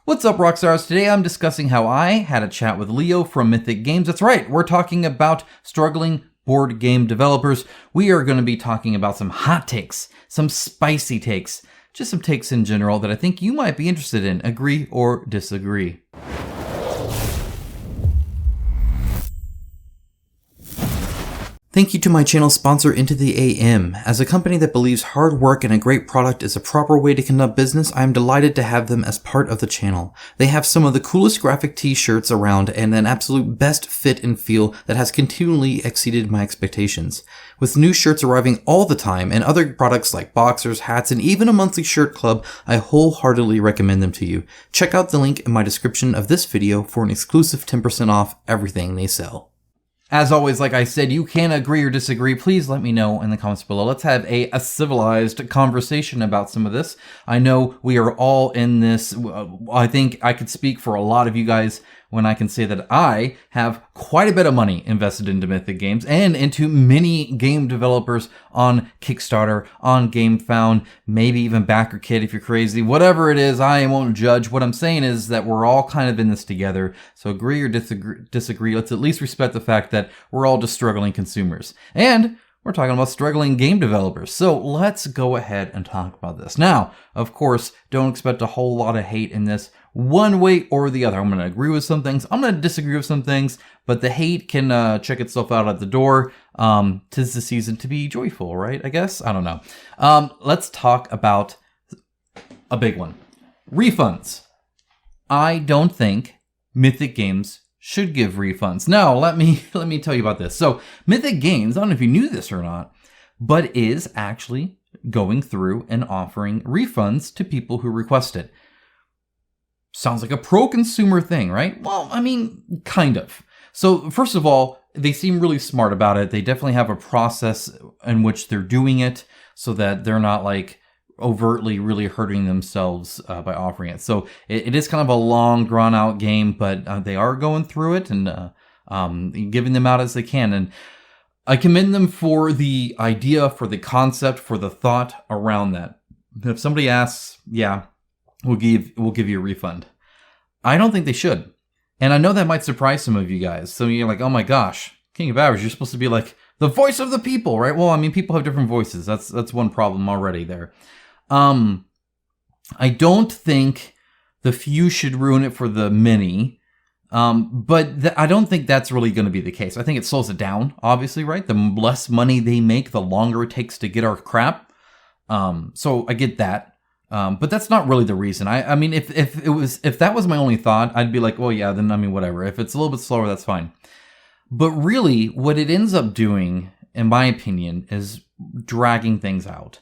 What's up, Rockstars? Today I'm discussing how I had a chat with Leo from Mythic Games. That's right, we're talking about struggling board game developers. We are going to be talking about some hot takes, some spicy takes, just some takes in general that I think you might be interested in. Agree or disagree? Thank you to my channel sponsor Into the AM. As a company that believes hard work and a great product is a proper way to conduct business, I am delighted to have them as part of the channel. They have some of the coolest graphic t-shirts around and an absolute best fit and feel that has continually exceeded my expectations. With new shirts arriving all the time and other products like boxers, hats, and even a monthly shirt club, I wholeheartedly recommend them to you. Check out the link in my description of this video for an exclusive 10% off everything they sell. As always, like I said, you can agree or disagree. Please let me know in the comments below. Let's have a civilized conversation about some of this. I know we are all in this. I think I could speak for a lot of you guys when I can say that I have quite a bit of money invested into Mythic Games and into many game developers on Kickstarter, on GameFound, maybe even BackerKit if you're crazy. Whatever it is, I won't judge. What I'm saying is that we're all kind of in this together. So agree or disagree. Let's at least respect the fact that we're all just struggling consumers. And we're talking about struggling game developers. So let's go ahead and talk about this. Now, of course, don't expect a whole lot of hate in this one way or the other. I'm going to agree with some things. I'm going to disagree with some things, but the hate can check itself out at the door. 'Tis the season to be joyful, right? I guess. I don't know. Let's talk about a big one. Refunds. I don't think Mythic Games should give refunds. Now, let me tell you about this. So, Mythic Games, I don't know if you knew this or not, but is actually going through and offering refunds to people who request it. Sounds like a pro-consumer thing, right? Well, I mean, kind of. So, first of all, they seem really smart about it. They definitely have a process in which they're doing it so that they're not like overtly really hurting themselves by offering it. So it is kind of a long, drawn-out game, but they are going through it and giving them out as they can. And I commend them for the idea, for the concept, for the thought around that. If somebody asks, yeah, we'll give you a refund. I don't think they should. And I know that might surprise some of you guys. So you're like, oh my gosh, King of Average, you're supposed to be like the voice of the people, right? Well, I mean, people have different voices. That's one problem already there. I don't think the few should ruin it for the many. But I don't think that's really going to be the case. I think it slows it down, obviously, right? The less money they make, the longer it takes to get our crap. So I get that. But that's not really the reason. I mean, if that was my only thought, I'd be like, well, yeah, then I mean, whatever. If it's a little bit slower, that's fine. But really, what it ends up doing, in my opinion, is dragging things out.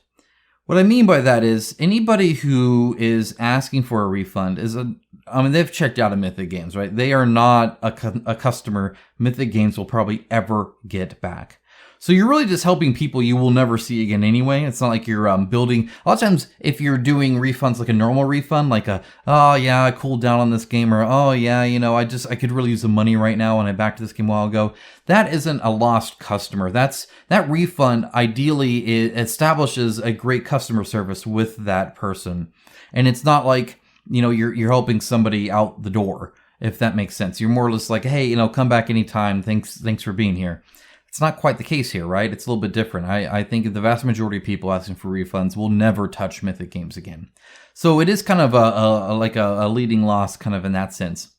What I mean by that is anybody who is asking for a refund they've checked out of Mythic Games, right? They are not a customer Mythic Games will probably ever get back. So you're really just helping people you will never see again anyway. It's not like you're building. A lot of times, if you're doing refunds like a normal refund, like oh yeah, I cooled down on this game, or oh yeah, you know, I could really use the money right now and I backed this game a while ago. That isn't a lost customer. That refund ideally establishes a great customer service with that person, and it's not like, you know, you're helping somebody out the door, if that makes sense. You're more or less like, hey, you know, come back anytime. Thanks for being here. It's not quite the case here, right? It's a little bit different. I think the vast majority of people asking for refunds will never touch Mythic Games again. So it is kind of a leading loss kind of in that sense.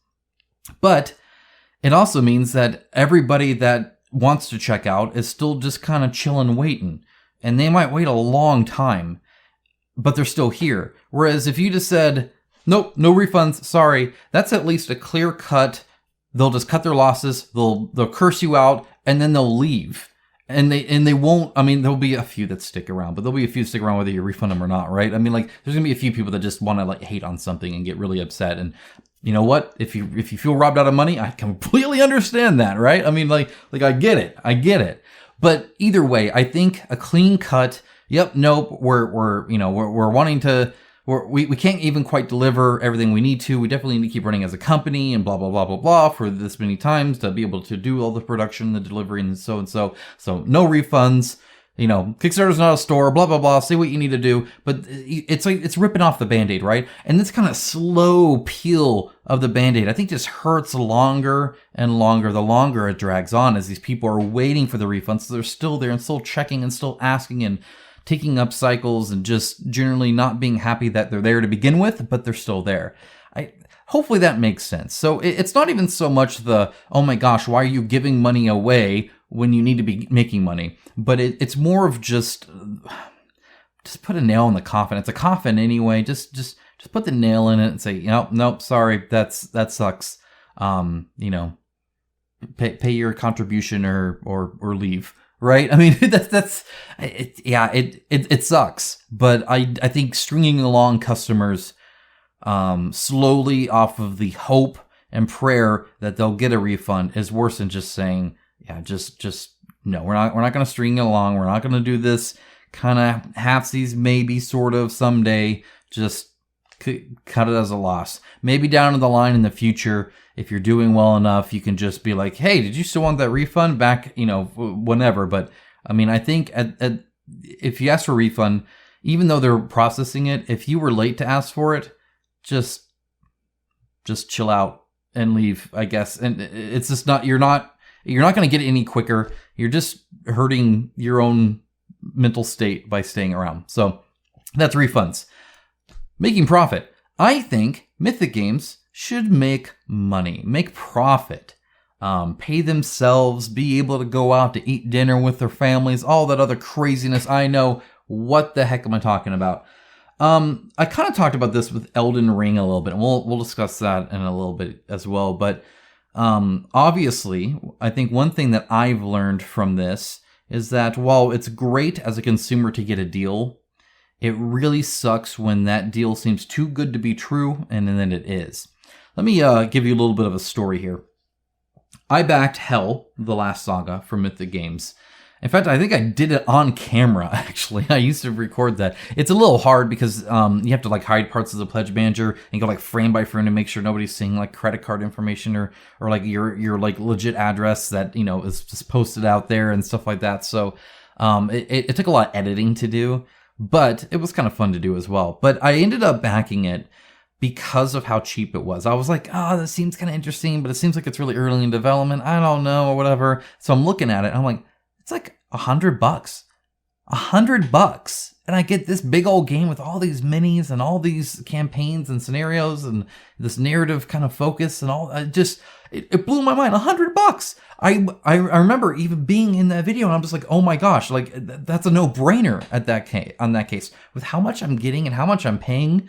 But it also means that everybody that wants to check out is still just kind of chilling, waiting. And they might wait a long time, but they're still here. Whereas if you just said, nope, no refunds, sorry, that's at least a clear cut. They'll just cut their losses. They'll curse you out, and then they'll leave. And they won't. I mean, there'll be a few that stick around, but there'll be a few that stick around whether you refund them or not, right? I mean, like, there's gonna be a few people that just want to like hate on something and get really upset. And you know what? If you feel robbed out of money, I completely understand that, right? I mean, like I get it. But either way, I think a clean cut. Yep, nope. We're wanting to. We can't even quite deliver everything we need to. We definitely need to keep running as a company and blah, blah, blah, blah, blah for this many times to be able to do all the production, the delivery, and so. So no refunds. Kickstarter's not a store, blah, blah, blah, say what you need to do. But it's like, it's ripping off the Band-Aid, right? And this kind of slow peel of the Band-Aid, I think just hurts longer and longer, the longer it drags on, as these people are waiting for the refunds. So they're still there and still checking and still asking and taking up cycles and just generally not being happy that they're there to begin with, but they're still there. Hopefully that makes sense. So it's not even so much the, oh my gosh, why are you giving money away when you need to be making money? But it's more of just put a nail in the coffin. It's a coffin anyway. Just put the nail in it and say, nope, sorry, that sucks. Pay your contribution or leave. Right? I mean, it sucks. But I think stringing along customers slowly off of the hope and prayer that they'll get a refund is worse than just saying, no, we're not going to string it along. We're not going to do this kind of halfsies, maybe sort of someday. Just cut it as a loss. Maybe down the line in the future, if you're doing well enough, you can just be like, hey, did you still want that refund back? Whenever. But I mean, I think if you ask for a refund, even though they're processing it, if you were late to ask for it, just chill out and leave, I guess. And it's just you're not going to get it any quicker. You're just hurting your own mental state by staying around. So that's refunds. Making profit. I think Mythic Games should make money, make profit, pay themselves, be able to go out to eat dinner with their families, all that other craziness. I know. What the heck am I talking about? I kind of talked about this with Elden Ring a little bit, and we'll discuss that in a little bit as well. But obviously, I think one thing that I've learned from this is that while it's great as a consumer to get a deal, it really sucks when that deal seems too good to be true, and then it is. Let me give you a little bit of a story here. I backed Hell, the last saga from Mythic Games. In fact, I think I did it on camera, actually. I used to record that. It's a little hard because you have to hide parts of the pledge manager and go frame by frame to make sure nobody's seeing credit card information or your legit address that is just posted out there and stuff like that. So it took a lot of editing to do, but it was kind of fun to do as well. But I ended up backing it because of how cheap it was. I was like, oh, this seems kind of interesting, but it seems like it's really early in development. I don't know, or whatever. So I'm looking at it. I'm like, it's like $100. $100. And I get this big old game with all these minis and all these campaigns and scenarios and this narrative kind of focus and all. It blew my mind. $100. I remember even being in that video and I'm just like, oh my gosh, that's a no-brainer on that case. With how much I'm getting and how much I'm paying,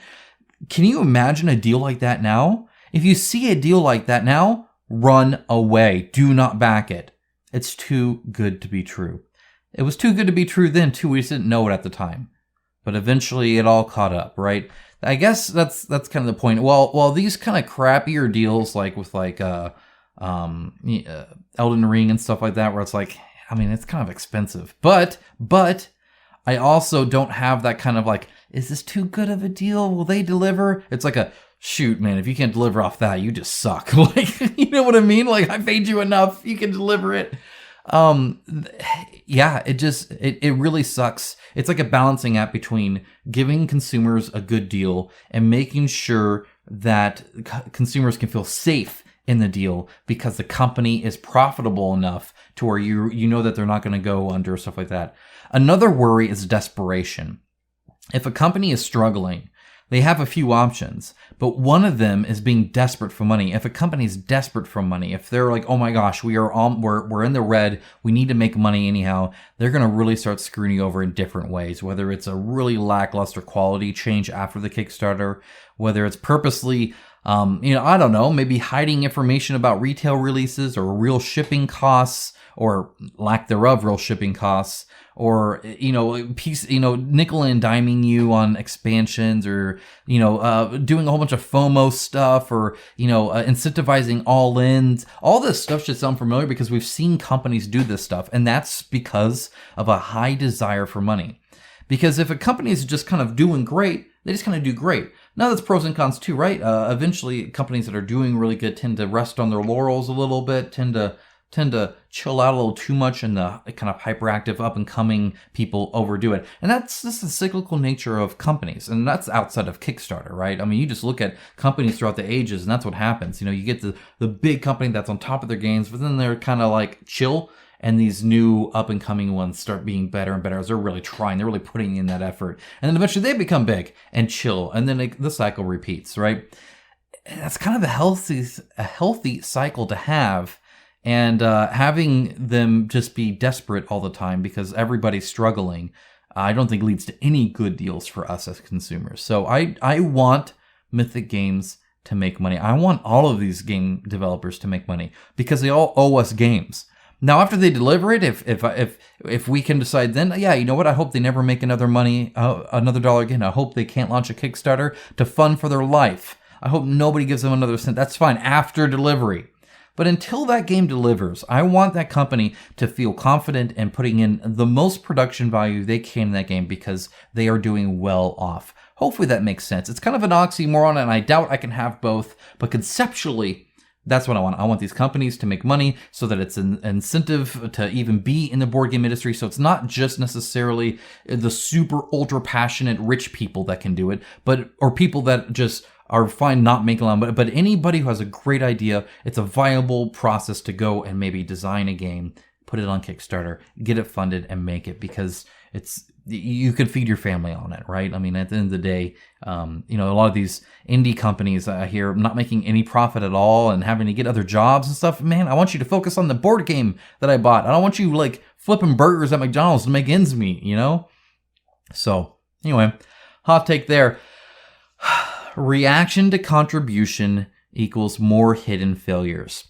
can you imagine a deal like that now? If you see a deal like that now, run away. Do not back it. It's too good to be true. It was too good to be true then, too. We just didn't know it at the time. But eventually it all caught up, right? I guess that's kind of the point. Well, these kind of crappier deals, with Elden Ring and stuff like that, where it's it's kind of expensive. But I also don't have that kind of is this too good of a deal? Will they deliver? It's like shoot, man, if you can't deliver off that, you just suck. You know what I mean? I paid you enough, you can deliver it. Yeah, it really sucks. It's like a balancing act between giving consumers a good deal and making sure that consumers can feel safe in the deal because the company is profitable enough to where you know that they're not going to go under, stuff like that. Another worry is desperation. If a company is struggling, they have a few options, but one of them is being desperate for money. If a company is desperate for money, if they're like, oh my gosh, we're in the red, we need to make money anyhow, they're going to really start screwing you over in different ways, whether it's a really lackluster quality change after the Kickstarter, whether it's purposely, I don't know, maybe hiding information about retail releases or real shipping costs or lack thereof real shipping costs, or nickel and diming you on expansions, or doing a whole bunch of FOMO stuff, or incentivizing all-ins. All this stuff should sound familiar because we've seen companies do this stuff, and that's because of a high desire for money. Because if a company is just kind of doing great, they just kind of do great. Now that's pros and cons too, right? Eventually, companies that are doing really good tend to rest on their laurels a little bit, tend to tend to chill out a little too much, and the kind of hyperactive up and coming people overdo it. And that's just the cyclical nature of companies. And that's outside of Kickstarter, right? I mean, you just look at companies throughout the ages, and that's what happens. You get the big company that's on top of their games, but then they're kind of like chill. And these new up and coming ones start being better and better as they're really trying. They're really putting in that effort. And then eventually they become big and chill. And then the cycle repeats, right? And that's kind of a healthy cycle to have. And having them just be desperate all the time because everybody's struggling, I don't think leads to any good deals for us as consumers. So I want Mythic Games to make money. I want all of these game developers to make money because they all owe us games. Now, after they deliver it, if we can decide then, yeah, you know what? I hope they never make another dollar again. I hope they can't launch a Kickstarter to fund for their life. I hope nobody gives them another cent. That's fine after delivery. But until that game delivers, I want that company to feel confident in putting in the most production value they can in that game because they are doing well off. Hopefully that makes sense. It's kind of an oxymoron, and I doubt I can have both, but conceptually, that's what I want. I want these companies to make money so that it's an incentive to even be in the board game industry. So it's not just necessarily the super ultra passionate rich people that can do it, or people that just are fine not making a lot of money. But anybody who has a great idea, it's a viable process to go and maybe design a game, put it on Kickstarter, get it funded, and make it because you could feed your family on it, right? I mean, at the end of the day, a lot of these indie companies I hear not making any profit at all and having to get other jobs and stuff. Man, I want you to focus on the board game that I bought. I don't want you like flipping burgers at McDonald's to make ends meet, So anyway, hot take there. Reaction to contribution equals more hidden failures.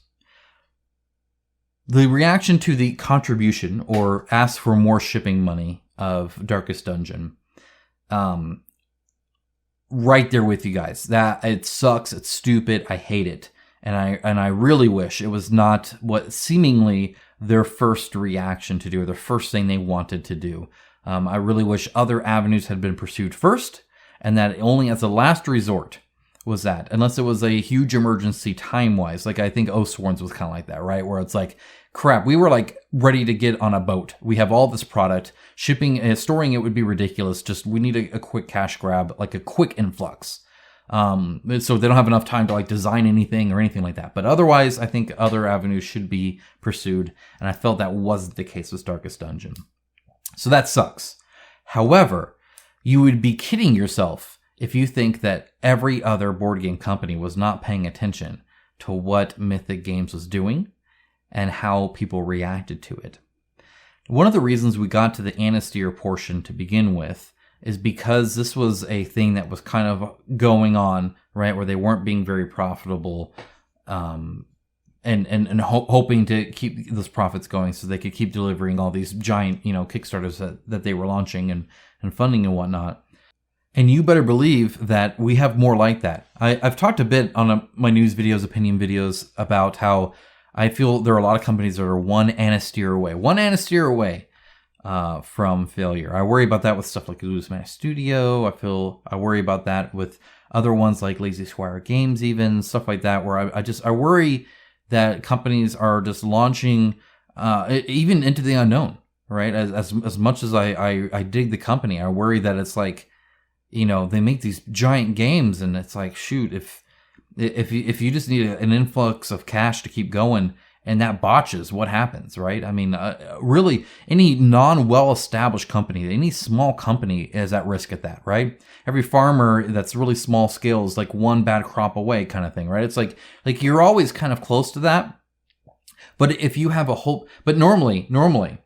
The reaction to the contribution or ask for more shipping money of Darkest Dungeon, right there with you guys. That it sucks, it's stupid, I hate it, and I really wish it was not what seemingly their first reaction to do or the first thing they wanted to do. I really wish other avenues had been pursued first, and that only as a last resort was that, unless it was a huge emergency time-wise. Like I think Oathsworn's was kind of like that, right? Where it's like, crap, we were like ready to get on a boat. We have all this product. Shipping and storing it would be ridiculous. Just we need a quick cash grab, like a quick influx. So they don't have enough time to like design anything or anything like that. But otherwise, I think other avenues should be pursued. And I felt that wasn't the case with Darkest Dungeon. So that sucks. However, you would be kidding yourself if you think that every other board game company was not paying attention to what Mythic Games was doing and how people reacted to it. One of the reasons we got to the Anasteer portion to begin with is because this was a thing that was kind of going on, right, where they weren't being very profitable, and hoping to keep those profits going so they could keep delivering all these giant, Kickstarters that they were launching and funding and whatnot. And you better believe that we have more like that. I've talked a bit on my news videos, opinion videos, about how I feel there are a lot of companies that are one Anasteer away from failure. I worry about that with stuff like Lose Smash Studio. I worry about that with other ones like Lazy Squire Games, even stuff like that, where I worry that companies are just launching even into the unknown, right? As much as I dig the company, I worry that it's like, they make these giant games, and it's like, shoot, if you just need an influx of cash to keep going, and that botches, what happens, right? I mean, really, any non-well-established company, any small company is at risk at that, right? Every farmer that's really small scale is like one bad crop away, kind of thing, right? It's like you're always kind of close to that. But if you have but normally.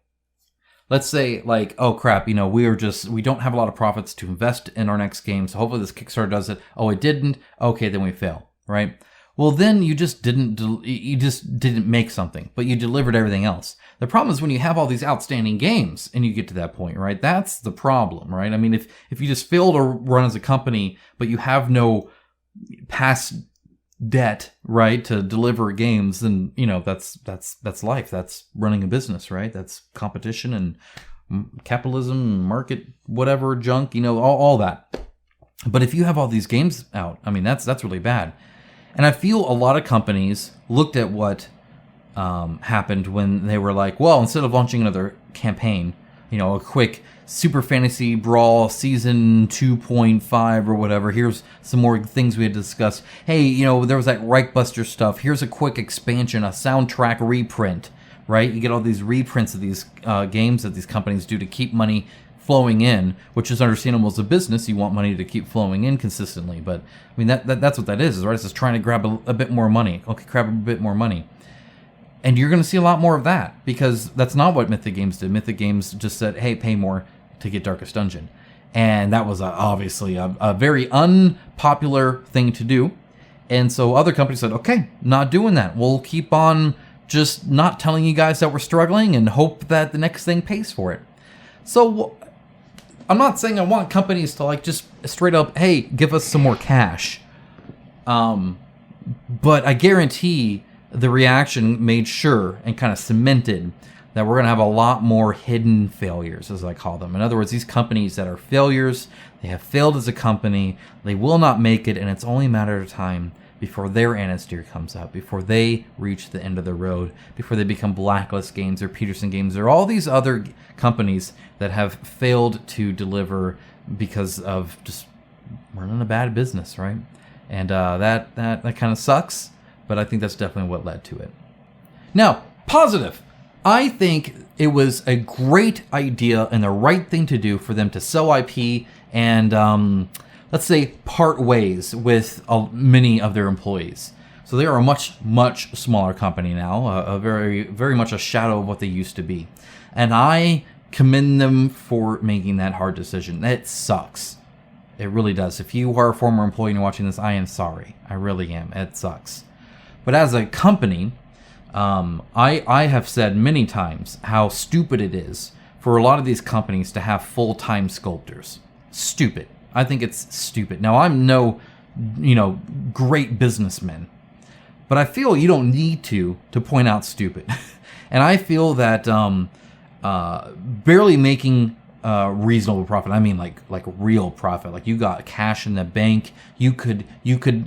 Let's say like, oh crap, we don't have a lot of profits to invest in our next game, so hopefully this Kickstarter does it. Oh, it didn't. Okay, then we fail, right? Well, then you just didn't make something, but you delivered everything else. The problem is when you have all these outstanding games and you get to that point, right? That's the problem, right? I mean, if you just fail to run as a company, but you have no past debt, right, to deliver games, then that's life. That's running a business, right? That's competition and capitalism, market, whatever junk, all that. But if you have all these games out, I mean, that's really bad. And I feel a lot of companies looked at what happened when they were like, well, instead of launching another campaign, a quick Super Fantasy Brawl Season 2.5 or whatever, here's some more things we had discussed. Hey, there was that Reichbuster stuff. Here's a quick expansion, a soundtrack reprint, right? You get all these reprints of these games that these companies do to keep money flowing in, which is understandable as a business. You want money to keep flowing in consistently, but I mean that's what that is, right? It's just trying to grab a bit more money. Okay, grab a bit more money. And you're going to see a lot more of that, because that's not what Mythic Games did. Mythic Games just said, hey, pay more to get Darkest Dungeon. And that was obviously a very unpopular thing to do. And so other companies said, okay, not doing that. We'll keep on just not telling you guys that we're struggling and hope that the next thing pays for it. So I'm not saying I want companies to just straight up, hey, give us some more cash. But I guarantee the reaction made sure and kind of cemented that we're going to have a lot more hidden failures, as I call them. In other words, these companies that are failures, they have failed as a company, they will not make it, and it's only a matter of time before their Anasteer comes out, before they reach the end of the road, before they become Blacklist Games or Peterson Games or all these other companies that have failed to deliver because of just running a bad business, right? And that kind of sucks, but I think that's definitely what led to it. Now, positive. I think it was a great idea and the right thing to do for them to sell IP and, let's say, part ways with many of their employees. So they are a much, much smaller company now, a very, very much a shadow of what they used to be. And I commend them for making that hard decision. It sucks. It really does. If you are a former employee and you're watching this, I am sorry. I really am. It sucks. But as a company, I have said many times how stupid it is for a lot of these companies to have full-time sculptors. Stupid. I think it's stupid. Now, I'm no, great businessman, but I feel you don't need to point out stupid. And I feel that barely making reasonable profit. I mean, like real profit. Like you got cash in the bank. You could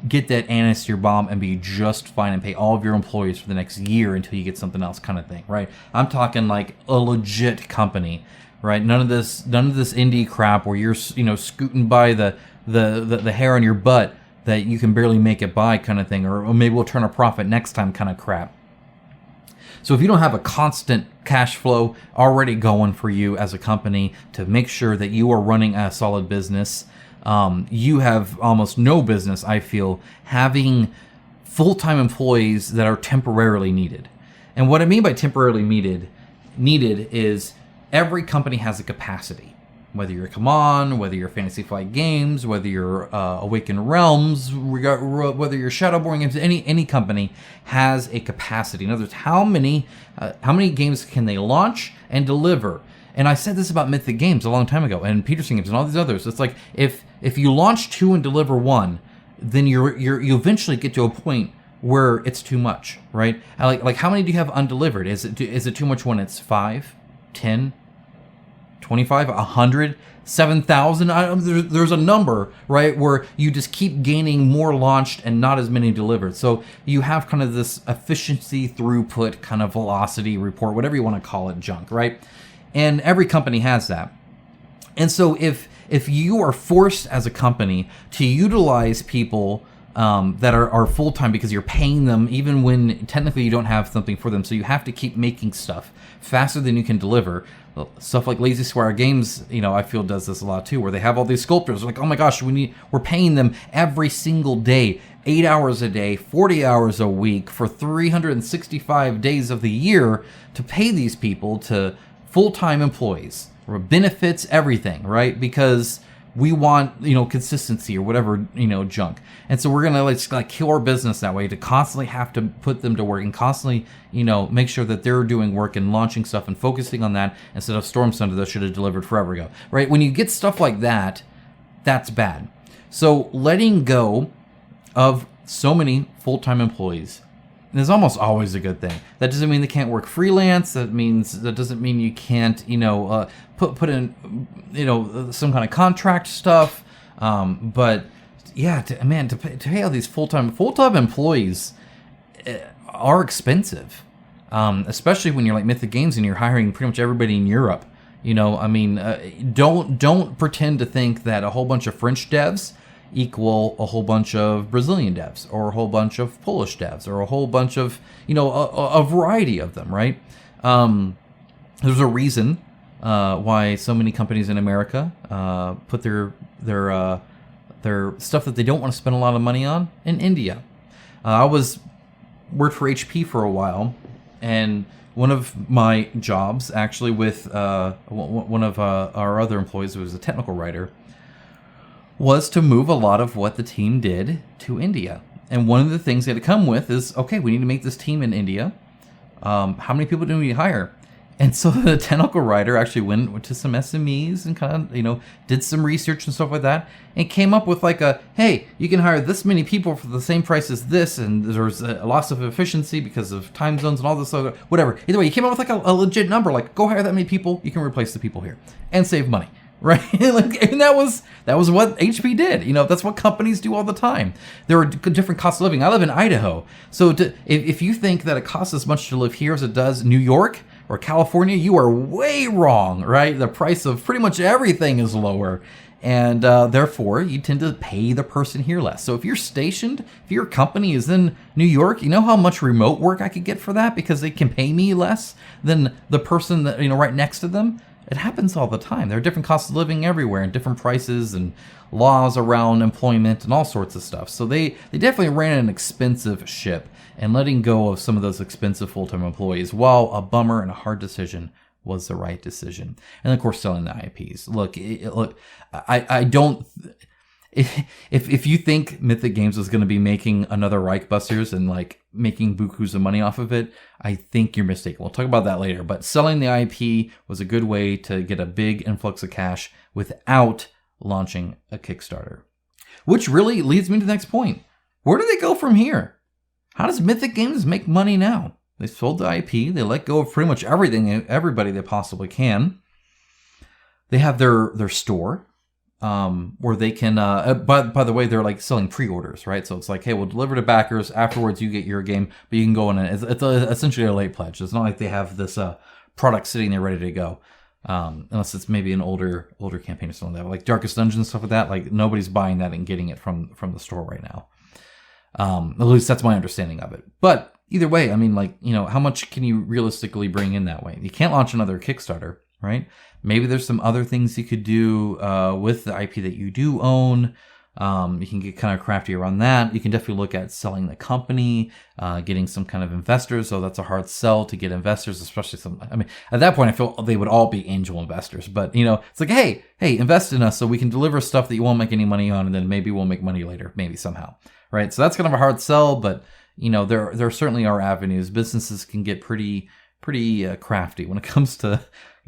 get that Anasteer bomb and be just fine and pay all of your employees for the next year until you get something else, kind of thing, right? I'm talking like a legit company, right? None of this indie crap where you're scooting by the hair on your butt that you can barely make it by, kind of thing, or maybe we'll turn a profit next time, kind of crap. So if you don't have a constant cash flow already going for you as a company to make sure that you are running a solid business, you have almost no business, I feel, having full-time employees that are temporarily needed. And what I mean by temporarily needed is every company has a capacity. Whether you're Come On, whether you're Fantasy Flight Games, whether you're Awakened Realms, whether you're Shadowborn Games, any company has a capacity. In other words, how many games can they launch and deliver? And I said this about Mythic Games a long time ago, and Peterson Games and all these others. It's like if you launch 2 and deliver 1, then you eventually get to a point where it's too much, right? Like how many do you have undelivered? Is it too much when it's 5, 10? 25, 100, 7,000. There's a number, right, where you just keep gaining more launched and not as many delivered. So you have kind of this efficiency, throughput, kind of velocity report, whatever you want to call it, junk, right? And every company has that. And so if you are forced as a company to utilize people that are full-time because you're paying them even when technically you don't have something for them, so you have to keep making stuff faster than you can deliver. Stuff like Lazy Squire Games, I feel does this a lot too, where they have all these sculptors. Like, oh my gosh, we're paying them every single day, 8 hours a day, 40 hours a week for 365 days of the year to pay these people to full-time employees, or benefits, everything, right? Because we want, consistency or whatever, junk. And so we're going to kill our business that way, to constantly have to put them to work and constantly, make sure that they're doing work and launching stuff and focusing on that instead of Storm Thunder that should have delivered forever ago, right? When you get stuff like that, that's bad. So letting go of so many full-time employees is almost always a good thing. That doesn't mean they can't work freelance. That doesn't mean you can't, put in, some kind of contract stuff. But yeah, to pay all these full-time employees are expensive. especially when you're like Mythic Games and you're hiring pretty much everybody in Europe. You know, I mean, don't pretend to think that a whole bunch of French devs equal a whole bunch of Brazilian devs or a whole bunch of Polish devs or a whole bunch of, you know, a variety of them, right? There's a reason why so many companies in America put their stuff that they don't want to spend a lot of money on in India. I worked for HP for a while, and one of my jobs, actually, with one of our other employees, who was a technical writer, was to move a lot of what the team did to India. And one of the things they had to come with is, okay, we need to make this team in India. How many people do we hire? And so the technical writer actually went to some SMEs and kind of, you know, did some research and stuff like that, and came up with like hey, you can hire this many people for the same price as this, and there's a loss of efficiency because of time zones and all this other, whatever. Either way, he came up with like a legit number, like go hire that many people, you can replace the people here and save money. Right, and that was what HP did. You know, that's what companies do all the time. There are different costs of living. I live in Idaho, so if you think that it costs as much to live here as it does New York or California, you are way wrong. Right, the price of pretty much everything is lower, and therefore you tend to pay the person here less. So if you're stationed, if your company is in New York, you know how much remote work I could get for that because they can pay me less than the person that, you know, right next to them. It happens all the time. There are different costs of living everywhere and different prices and laws around employment and all sorts of stuff. So they definitely ran an expensive ship, and letting go of some of those expensive full-time employees, while a bummer and a hard decision, was the right decision. And of course, selling the IPs. Look, I don't. If you think Mythic Games is going to be making another Reichbusters and like making bukus of money off of it, I think you're mistaken. We'll talk about that later. But selling the IP was a good way to get a big influx of cash without launching a Kickstarter. Which really leads me to the next point. Where do they go from here? How does Mythic Games make money now? They sold the IP. They let go of pretty much everybody they possibly can. They have their store. Where they can, by the way, they're like selling pre-orders, right? So it's like, hey, we'll deliver to backers. Afterwards, you get your game, but you can go in and it's essentially a late pledge. It's not like they have this product sitting there ready to go, unless it's maybe an older campaign or something like that, like Darkest Dungeon and stuff like that. Like nobody's buying that and getting it from the store right now. At least that's my understanding of it. But either way, I mean, like, you know, how much can you realistically bring in that way? You can't launch another Kickstarter, right? Maybe there's some other things you could do with the IP that you do own. You can get kind of crafty around that. You can definitely look at selling the company, getting some kind of investors. So that's a hard sell to get investors, especially I mean, at that point, I feel they would all be angel investors. But, you know, it's like, hey, invest in us so we can deliver stuff that you won't make any money on, and then maybe we'll make money later, maybe somehow, right? So that's kind of a hard sell, but, you know, there certainly are avenues. Businesses can get pretty crafty when it comes to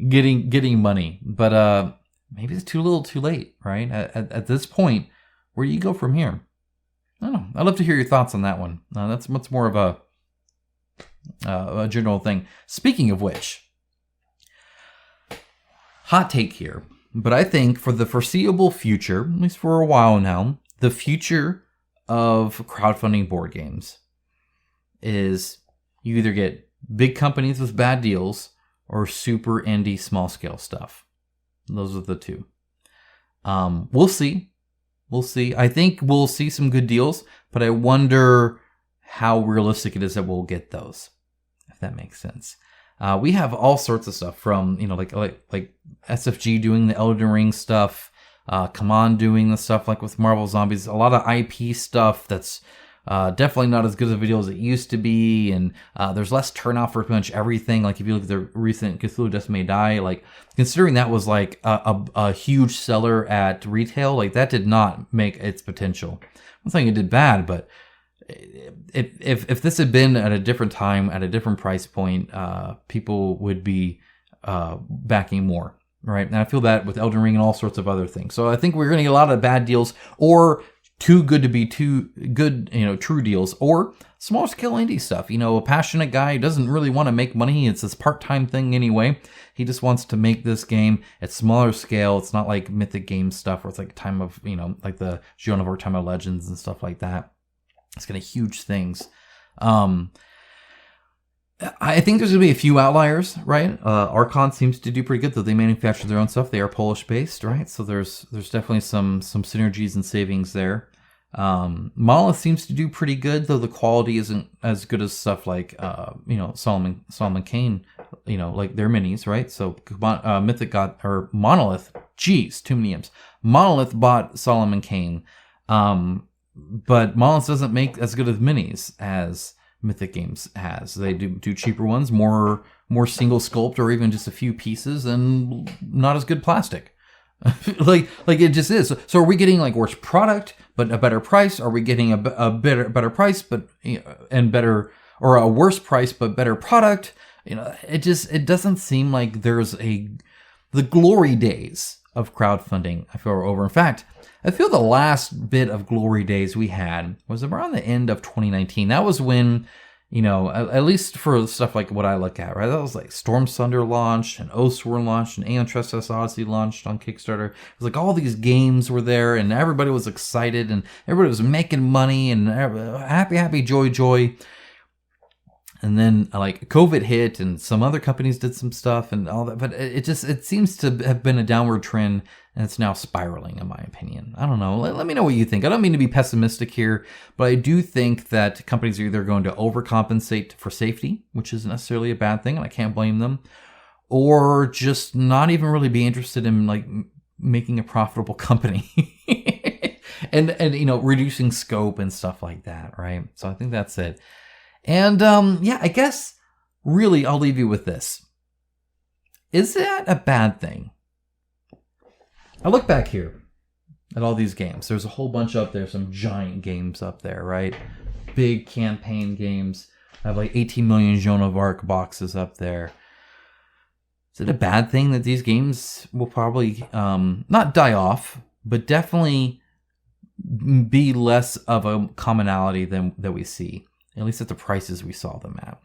getting money, but maybe it's too little too late, right? At this point, where do you go from here? I don't know. I'd love to hear your thoughts on that one. That's much more of a general thing. Speaking of which, hot take here, but I think for the foreseeable future, at least for a while now, the future of crowdfunding board games is you either get big companies with bad deals or super indie small scale stuff. Those are the two. We'll see. I think we'll see some good deals, but I wonder how realistic it is that we'll get those, if that makes sense. We have all sorts of stuff from, you know, like SFG doing the Elden Ring stuff, Command doing the stuff like with Marvel Zombies, a lot of IP stuff that's definitely not as good of a video as it used to be, and there's less turnout for pretty much everything. Like if you look at the recent Cthulhu Death May Die, like considering that was like a huge seller at retail, like that did not make its potential. I'm not saying it did bad, but if this had been at a different time, at a different price point, people would be backing more, right? And I feel that with Elden Ring and all sorts of other things. So I think we're going to get a lot of bad deals, or too good to be too good, you know, true deals, or small scale indie stuff. You know, a passionate guy who doesn't really want to make money. It's this part-time thing anyway. He just wants to make this game at smaller scale. It's not like Mythic Games stuff where it's like time of, you know, like the Joan of Arc, Time of Legends and stuff like that. It's kind of huge things. I think there's going to be a few outliers, right? Archon seems to do pretty good, though they manufacture their own stuff. They are Polish-based, right? So there's definitely some synergies and savings there. Monolith seems to do pretty good, though the quality isn't as good as stuff like, Solomon Kane, like their minis, right? So Monolith, geez, too many M's. Monolith bought Solomon Kane, but Monolith doesn't make as good of minis as Mythic Games has. They do cheaper ones, more single sculpt, or even just a few pieces, and not as good plastic. like it just is. So are we getting like worse product but a better price? Are we getting a better price but and better, or a worse price but better product? It doesn't seem like there's the glory days of crowdfunding, I feel, are over. In fact, I feel the last bit of glory days we had was around the end of 2019. That was when, at least for stuff like what I look at, right? That was like Storm Thunder launched, and Oathsworn launched, and Aeon Trespass Odyssey launched on Kickstarter. It was like all these games were there, and everybody was excited, and everybody was making money, and happy, joy. And then like COVID hit, and some other companies did some stuff and all that. But it seems to have been a downward trend, and it's now spiraling, in my opinion. I don't know. Let me know what you think. I don't mean to be pessimistic here, but I do think that companies are either going to overcompensate for safety, which isn't necessarily a bad thing, and I can't blame them, or just not even really be interested in like making a profitable company and reducing scope and stuff like that, right? So I think that's it. And I guess really I'll leave you with this. Is that a bad thing? I look back here at all these games. There's a whole bunch up there, some giant games up there, right? Big campaign games. I have like 18 million Joan of Arc boxes up there. Is it a bad thing that these games will probably not die off, but definitely be less of a commonality than that we see? At least at the prices we saw them at,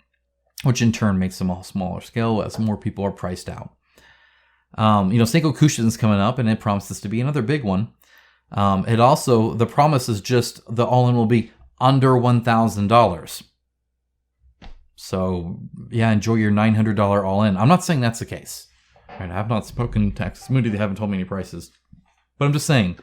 which in turn makes them all smaller scale as more people are priced out. Seiko Kushin's coming up, and it promises to be another big one. It also, the promise is just the all-in will be under $1,000. So yeah, enjoy your $900 all-in. I'm not saying that's the case. Right? I have not spoken to Access Mundi. They haven't told me any prices, but I'm just saying,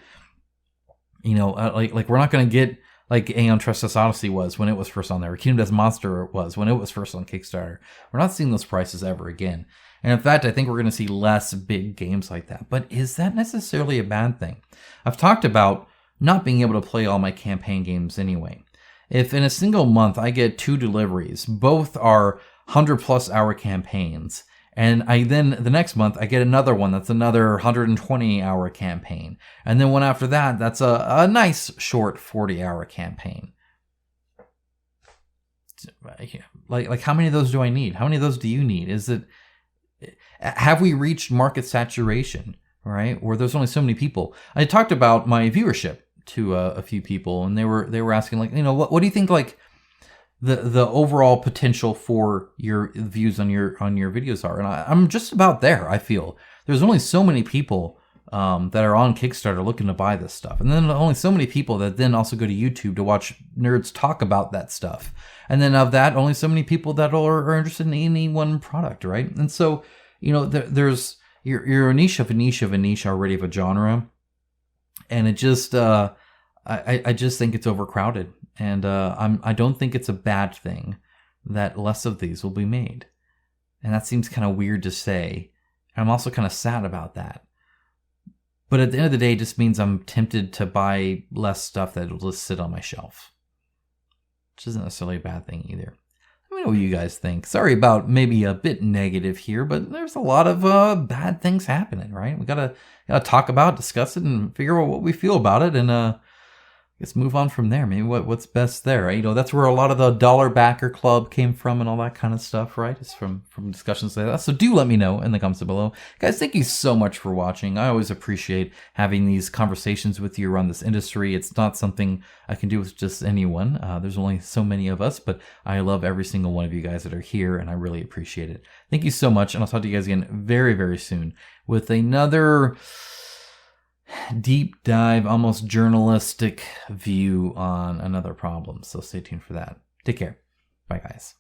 like we're not going to get like Aeon Trespass Odyssey was when it was first on there, or Kingdom Death Monster was when it was first on Kickstarter. We're not seeing those prices ever again. And in fact, I think we're going to see less big games like that. But is that necessarily a bad thing? I've talked about not being able to play all my campaign games anyway. If in a single month I get 2 deliveries, both are 100+ hour campaigns, and then the next month I get another one that's another 120-hour campaign. And then one after that, that's a nice short 40-hour campaign. Like how many of those do I need? How many of those do you need? Have we reached market saturation, right? Where there's only so many people. I talked about my viewership to a few people, and they were asking like, what do you think like the overall potential for your views on your videos are? And I'm just about there. I feel there's only so many people that are on Kickstarter looking to buy this stuff, and then only so many people that then also go to YouTube to watch nerds talk about that stuff, and then of that, only so many people that are interested in any one product, right? And so there's you're a niche of a niche of a niche already of a genre, and it just I just think it's overcrowded. And I don't think it's a bad thing that less of these will be made. And that seems kind of weird to say. And I'm also kind of sad about that. But at the end of the day, it just means I'm tempted to buy less stuff that will just sit on my shelf. Which isn't necessarily a bad thing either. Let me know what you guys think. Sorry about maybe a bit negative here, but there's a lot of bad things happening, right? We gotta talk about it, discuss it, and figure out what we feel about it, and let's move on from there. Maybe what's best there. That's where a lot of the dollar backer club came from and all that kind of stuff, right? It's from discussions like that. So do let me know in the comments below. Guys, thank you so much for watching. I always appreciate having these conversations with you around this industry. It's not something I can do with just anyone. There's only so many of us, but I love every single one of you guys that are here, and I really appreciate it. Thank you so much, and I'll talk to you guys again very, very soon with another deep dive, almost journalistic view on another problem. So stay tuned for that. Take care. Bye, guys.